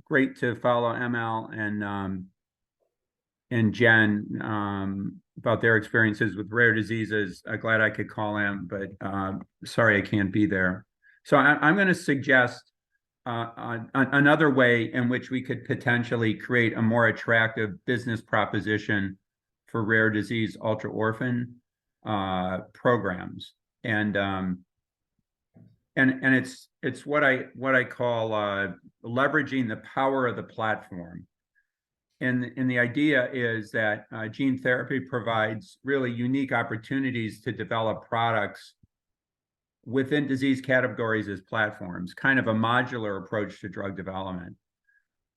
great to follow ML and Jen about their experiences with rare diseases. Glad I could call in, but sorry I can't be there. So I'm going to suggest another way in which we could potentially create a more attractive business proposition for rare disease ultra-orphan programs. And it's what I call leveraging the power of the platform. And the idea is that gene therapy provides really unique opportunities to develop products within disease categories as platforms, kind of a modular approach to drug development.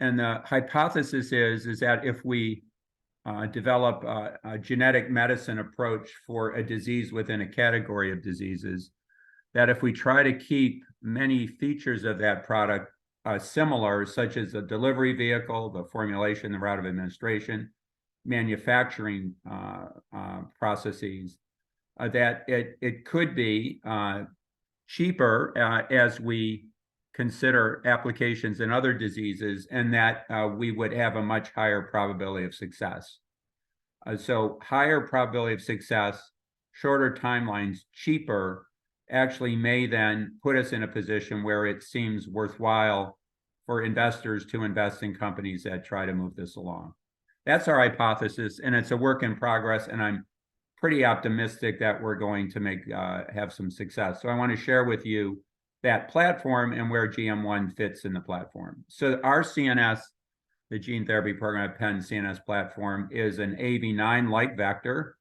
And the hypothesis is that if we develop a genetic medicine approach for a disease within a category of diseases, that if we try to keep many features of that product similar, such as the delivery vehicle, the formulation, the route of administration, manufacturing processes, that it could be cheaper as we consider applications in other diseases, and that we would have a much higher probability of success. So higher probability of success, shorter timelines, cheaper, actually may then put us in a position where it seems worthwhile for investors to invest in companies that try to move this along. That's our hypothesis, and it's a work in progress, and I'm pretty optimistic that we're going to have some success. So I want to share with you that platform and where GM1 fits in the platform. So our CNS, the gene therapy program at Penn CNS platform, is an AAV9-like vector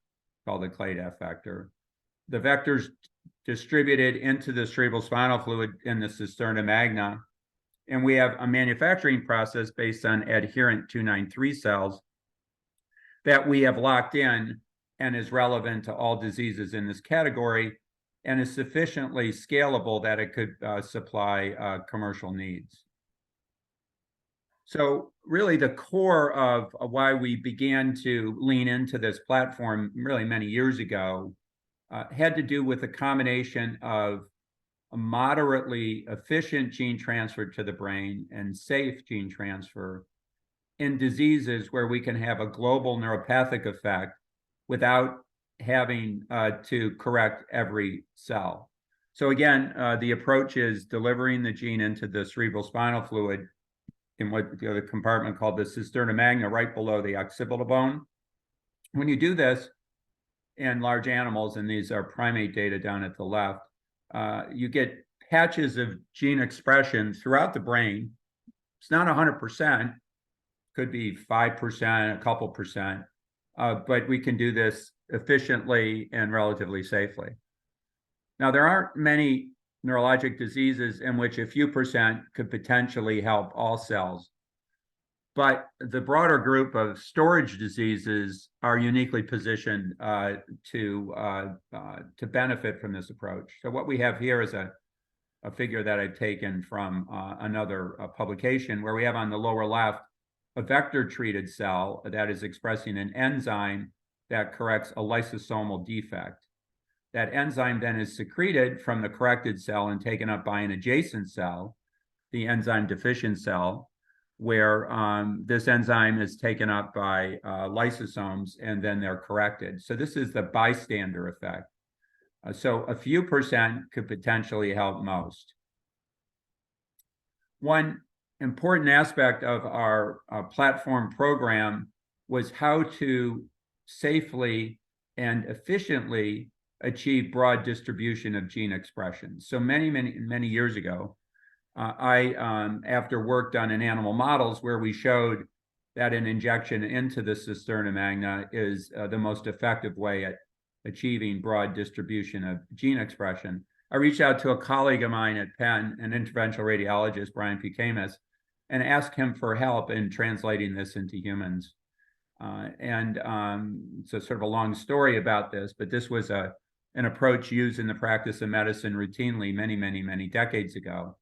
called the CLADF vector. The vector's distributed into the cerebral spinal fluid in the cisterna magna, and we have a manufacturing process based on adherent 293 cells that we have locked in and is relevant to all diseases in this category and is sufficiently scalable that it could supply commercial needs. So really the core of why we began to lean into this platform really many years ago had to do with a combination of a moderately efficient gene transfer to the brain and safe gene transfer in diseases where we can have a global neuropathic effect without having to correct every cell. So again, the approach is delivering the gene into the cerebral spinal fluid in what the compartment called the cisterna magna, right below the occipital bone. When you do this in large animals, and these are primate data down at the left, you get patches of gene expression throughout the brain. It's not 100%, could be 5%, a couple percent, but we can do this efficiently and relatively safely. Now, there aren't many neurologic diseases in which a few percent could potentially help all cells, but the broader group of storage diseases are uniquely positioned to benefit from this approach. So what we have here is a figure that I've taken from another publication, where we have on the lower left a vector-treated cell that is expressing an enzyme that corrects a lysosomal defect. That enzyme then is secreted from the corrected cell and taken up by an adjacent cell, the enzyme deficient cell, where this enzyme is taken up by lysosomes and then they're corrected. So this is the bystander effect. So a few percent could potentially help most. One important aspect of our platform program was how to safely and efficiently achieve broad distribution of gene expression. So many years ago, after work done in animal models where we showed that an injection into the cisterna magna is the most effective way at achieving broad distribution of gene expression, I reached out to a colleague of mine at Penn, an interventional radiologist, Brian Pukamis, and asked him for help in translating this into humans. So sort of a long story about this, but this was an approach used in the practice of medicine routinely many decades ago,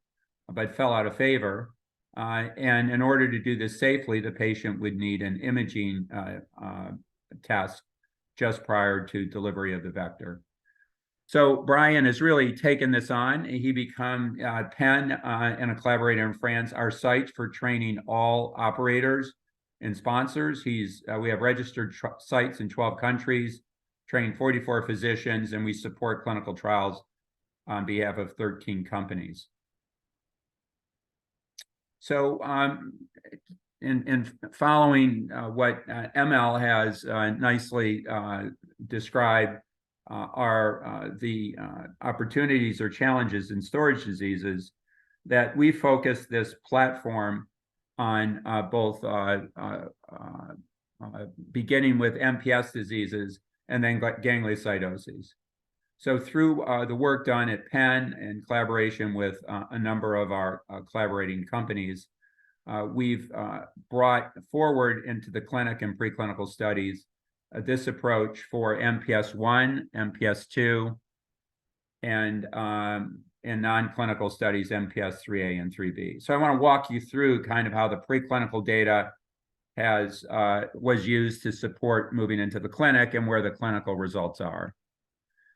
but fell out of favor. And in order to do this safely, the patient would need an imaging test just prior to delivery of the vector. So Brian has really taken this on. He become Penn and a collaborator in France, our site for training all operators and sponsors. We have registered sites in 12 countries, trained 44 physicians, and we support clinical trials on behalf of 13 companies. So in following what ML has nicely described, are the opportunities or challenges in storage diseases, that we focus this platform on both beginning with MPS diseases and then gangliosidosis. So through the work done at Penn in collaboration with a number of our collaborating companies, we've brought forward into the clinic and preclinical studies this approach for MPS1, MPS2, and in non-clinical studies, MPS3A and 3B. So I want to walk you through kind of how the preclinical data was used to support moving into the clinic and where the clinical results are.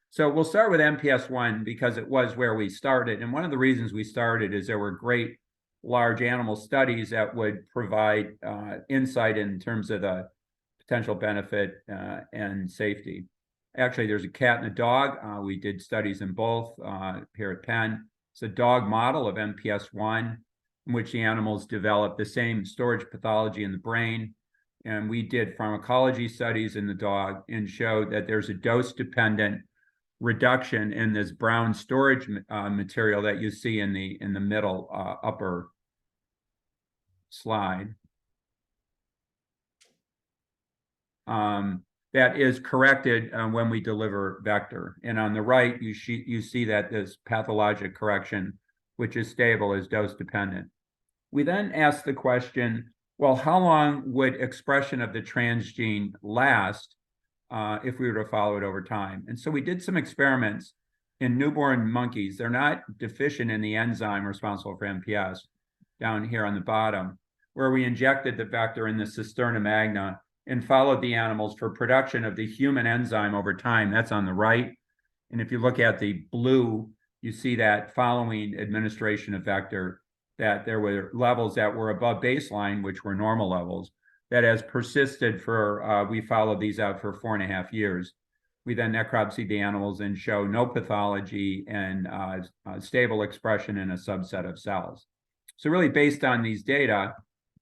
So we'll start with MPS1 because it was where we started. And one of the reasons we started is there were great large animal studies that would provide insight in terms of the potential benefit and safety. Actually, there's a cat and a dog. We did studies in both here at Penn. It's a dog model of MPS1 in which the animals developed the same storage pathology in the brain. And we did pharmacology studies in the dog and showed that there's a dose-dependent reduction in this brown storage material that you see in the middle upper slide. That is corrected when we deliver vector. And on the right, you see that this pathologic correction, which is stable, is dose-dependent. We then ask the question, well, how long would expression of the transgene last if we were to follow it over time? And so we did some experiments in newborn monkeys. They're not deficient in the enzyme responsible for MPS, down here on the bottom, where we injected the vector in the cisterna magna and followed the animals for production of the human enzyme over time. That's on the right. And if you look at the blue, you see that following administration of vector, that there were levels that were above baseline, which were normal levels, that has persisted for, we followed these out for 4.5 years. We then necropsied the animals and show no pathology and stable expression in a subset of cells. So really based on these data,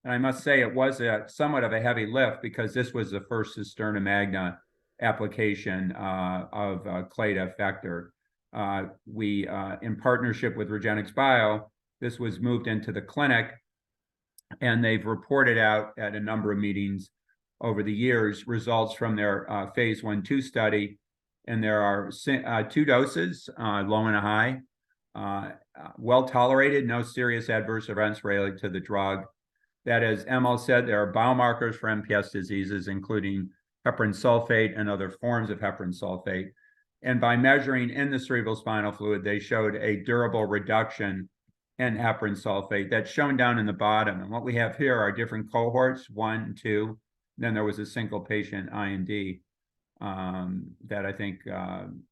and I must say it was somewhat of a heavy lift because this was the first cisterna magna application of CLADA vector. We, in partnership with REGENXBIO, this was moved into the clinic, and they've reported out at a number of meetings over the years results from their phase 1/2 study. And there are 2 doses, low and a high, well tolerated, no serious adverse events related to the drug. That, as Emil said, there are biomarkers for MPS diseases, including heparan sulfate and other forms of heparan sulfate. And by measuring in the cerebrospinal fluid, they showed a durable reduction in heparan sulfate that's shown down in the bottom. And what we have here are different cohorts, 1, 2. Then there was a single patient IND that I think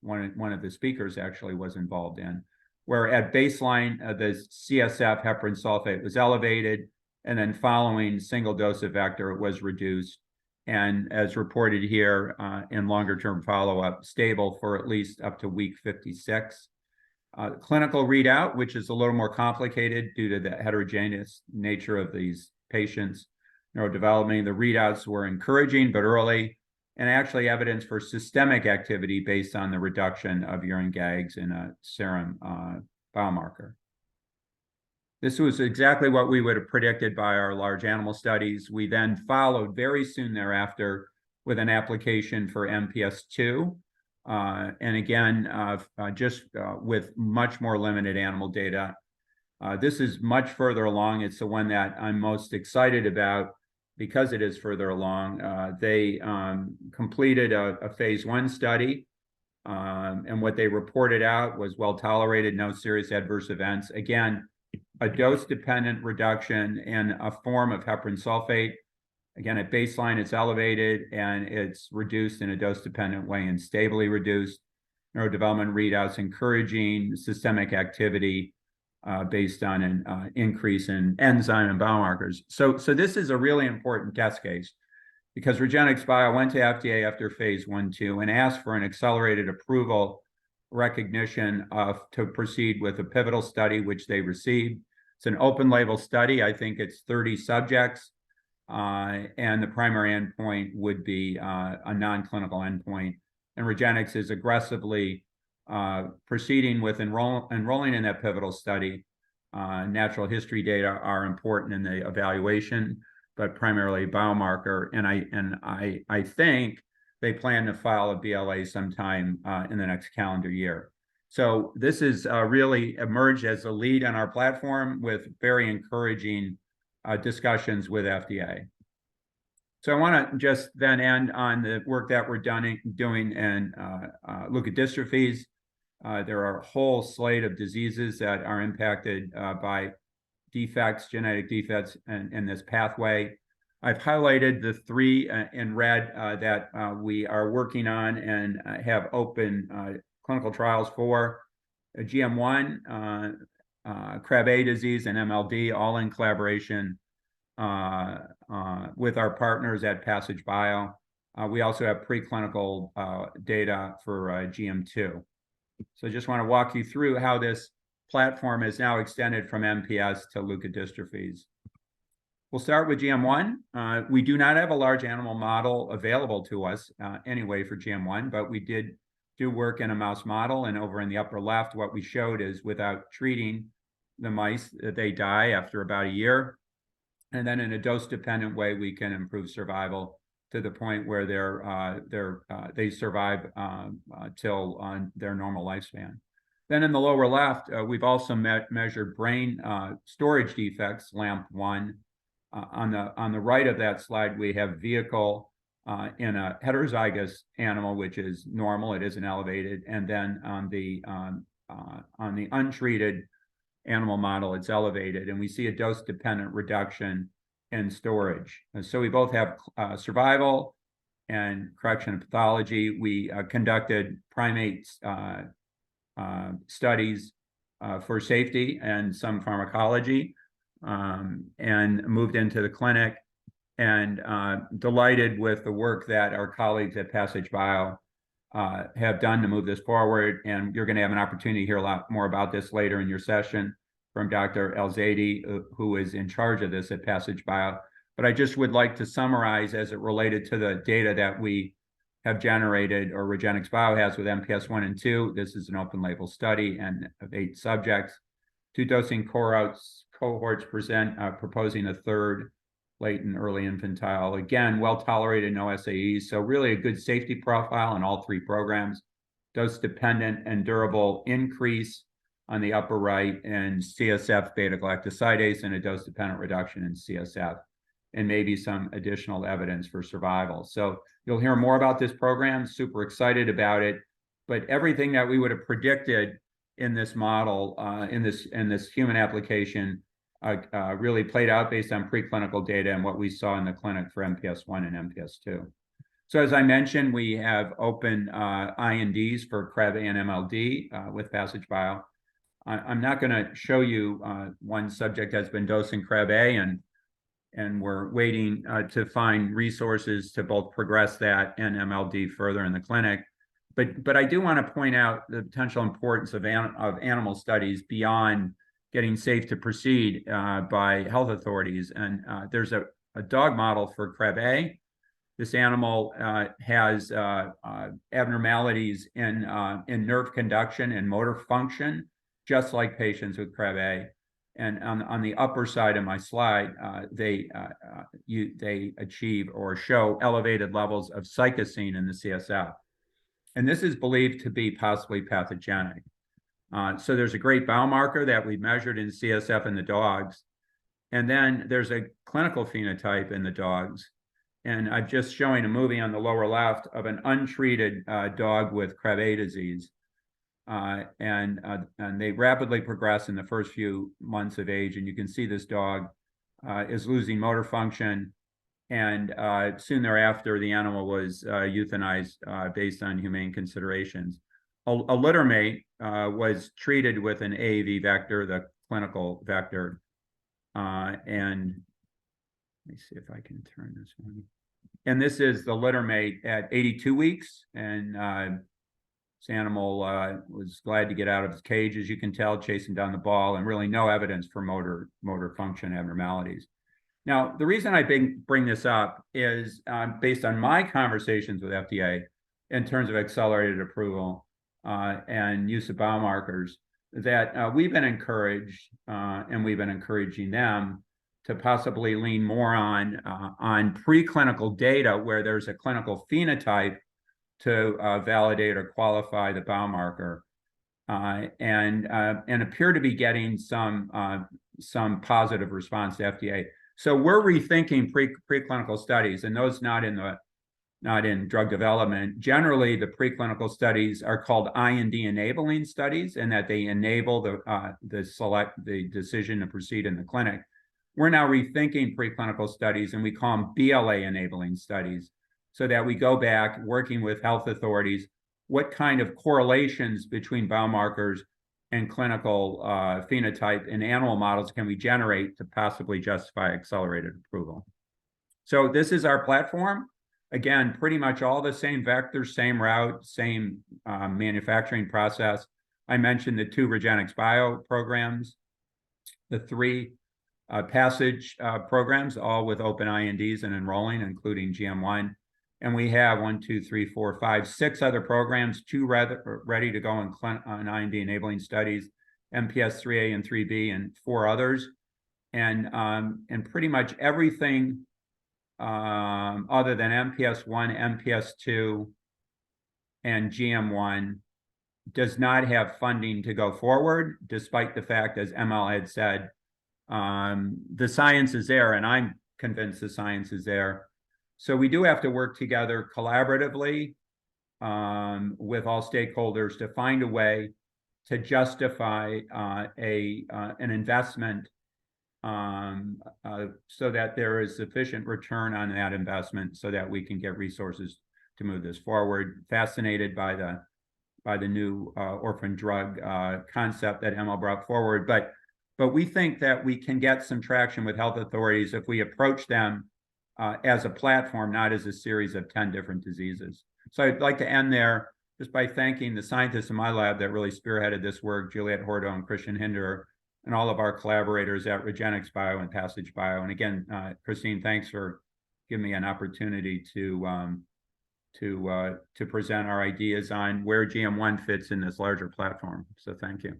one of the speakers actually was involved in, where at baseline, the CSF heparan sulfate was elevated, and then following single dose of vector, it was reduced. And as reported here in longer-term follow-up, stable for at least up to week 56. Clinical readout, which is a little more complicated due to the heterogeneous nature of these patients' neurodevelopment. The readouts were encouraging but early, and actually evidence for systemic activity based on the reduction of urine GAGs in a serum biomarker. This was exactly what we would have predicted by our large animal studies. We then followed very soon thereafter with an application for MPS2. And again, just with much more limited animal data. This is much further along. It's the one that I'm most excited about because it is further along. They completed a phase 1 study, and what they reported out was well tolerated, no serious adverse events. Again, a dose-dependent reduction in a form of heparan sulfate. Again, at baseline, it's elevated, and it's reduced in a dose-dependent way and stably reduced. neurodevelopment readouts encouraging systemic activity based on an increase in enzyme and biomarkers. So this is a really important test case because REGENXBIO went to FDA after phase 1/2 and asked for an accelerated approval recognition to proceed with a pivotal study, which they received. It's an open label study. I think it's 30 subjects. And the primary endpoint would be a non-clinical endpoint. And REGENX is aggressively proceeding with enrolling in that pivotal study. Natural history data are important in the evaluation, but primarily biomarker. And I think they plan to file a BLA sometime in the next calendar year. So this is really emerged as a lead on our platform with very encouraging discussions with FDA. So I want to just then end on the work that we're doing and look at dystrophies. There are a whole slate of diseases that are impacted by defects, genetic defects in this pathway. I've highlighted the three in red that we are working on and have open clinical trials for. GM1, Krabbe disease, and MLD, all in collaboration with our partners at Passage Bio. We also have preclinical data for GM2. So I just want to walk you through how this platform is now extended from MPS to leukodystrophies. We'll start with GM1. We do not have a large animal model available to us anyway for GM1, but we did do work in a mouse model. And over in the upper left, what we showed is without treating the mice, they die after about a year. And then in a dose-dependent way, we can improve survival to the point where they survive till their normal lifespan. Then in the lower left, we've also measured brain storage defects, LAMP1. On the right of that slide, we have vehicle in a heterozygous animal, which is normal, it isn't elevated. And then on the untreated animal model, it's elevated. And we see a dose-dependent reduction in storage. And so we both have survival and correction of pathology. We conducted primate studies for safety and some pharmacology and moved into the clinic, and delighted with the work that our colleagues at Passage Bio have done to move this forward. And you're going to have an opportunity to hear a lot more about this later in your session from Dr. El-Zaidi, who is in charge of this at Passage Bio. But I just would like to summarize as it related to the data that we have generated, or REGENXBIO has, with MPS1 and 2. This is an open label study and of 8 subjects. 2 dosing cohorts proposing a third late and early infantile. Again, well tolerated, no SAEs. So really a good safety profile in all 3 programs. Dose-dependent and durable increase on the upper right in CSF beta-galactosidase, and a dose-dependent reduction in CSF, and maybe some additional evidence for survival. So you'll hear more about this program, super excited about it, but everything that we would have predicted in this model, in this human application, really played out based on preclinical data and what we saw in the clinic for MPS1 and MPS2. So as I mentioned, we have open INDs for Krabbe and MLD with Passage Bio. I'm not going to show you one subject that's been dosing Krabbe, and we're waiting to find resources to both progress that and MLD further in the clinic. But I do want to point out the potential importance of animal studies beyond getting safe to proceed by health authorities. And there's a dog model for Krabbe. This animal has abnormalities in nerve conduction and motor function, just like patients with Krabbe. And on the upper side of my slide, they achieve or show elevated levels of psychosine in the CSF. And this is believed to be possibly pathogenic. So there's a great biomarker that we measured in CSF in the dogs. And then there's a clinical phenotype in the dogs. And I'm just showing a movie on the lower left of an untreated dog with Krabbe disease. And they rapidly progress in the first few months of age. And you can see this dog is losing motor function. And soon thereafter, the animal was euthanized based on humane considerations. littermate was treated with an AAV vector, the clinical vector. And let me see if I can turn this one. And this is the littermate at 82 weeks. And this animal was glad to get out of his cage, as you can tell, chasing down the ball, and really no evidence for motor function abnormalities. Now, the reason I bring this up is based on my conversations with FDA in terms of accelerated approval and use of biomarkers, that we've been encouraged and we've been encouraging them to possibly lean more on preclinical data where there's a clinical phenotype to validate or qualify the biomarker, and appear to be getting some positive response to FDA. So we're rethinking preclinical studies, and those not in drug development. Generally, the preclinical studies are called IND enabling studies, and that they enable the decision to proceed in the clinic. We're now rethinking preclinical studies, and we call them BLA enabling studies, so that we go back working with health authorities, what kind of correlations between biomarkers and clinical phenotype in animal models can we generate to possibly justify accelerated approval. So this is our platform. Again, pretty much all the same vectors, same route, same manufacturing process. I mentioned the 2 REGENXBIO programs, the 3 passage programs, all with open INDs and enrolling, including GM1. And we have 1, 2, 3, 4, 5, 6 other programs, 2 ready to go on IND enabling studies, MPS3A and 3B, and 4 others. And pretty much everything other than MPS1, MPS2, and GM1 does not have funding to go forward, despite the fact, as ML had said, the science is there, and I'm convinced the science is there. So we do have to work together collaboratively with all stakeholders to find a way to justify an investment so that there is sufficient return on that investment so that we can get resources to move this forward. Fascinated by the new orphan drug concept that ML brought forward, but we think that we can get some traction with health authorities if we approach them as a platform, not as a series of 10 different diseases. So I'd like to end there just by thanking the scientists in my lab that really spearheaded this work, Juliet Hordo and Christian Hinder, and all of our collaborators at REGENXBIO and Passage Bio. And again, Christine, thanks for giving me an opportunity to present our ideas on where GM1 fits in this larger platform. So thank you.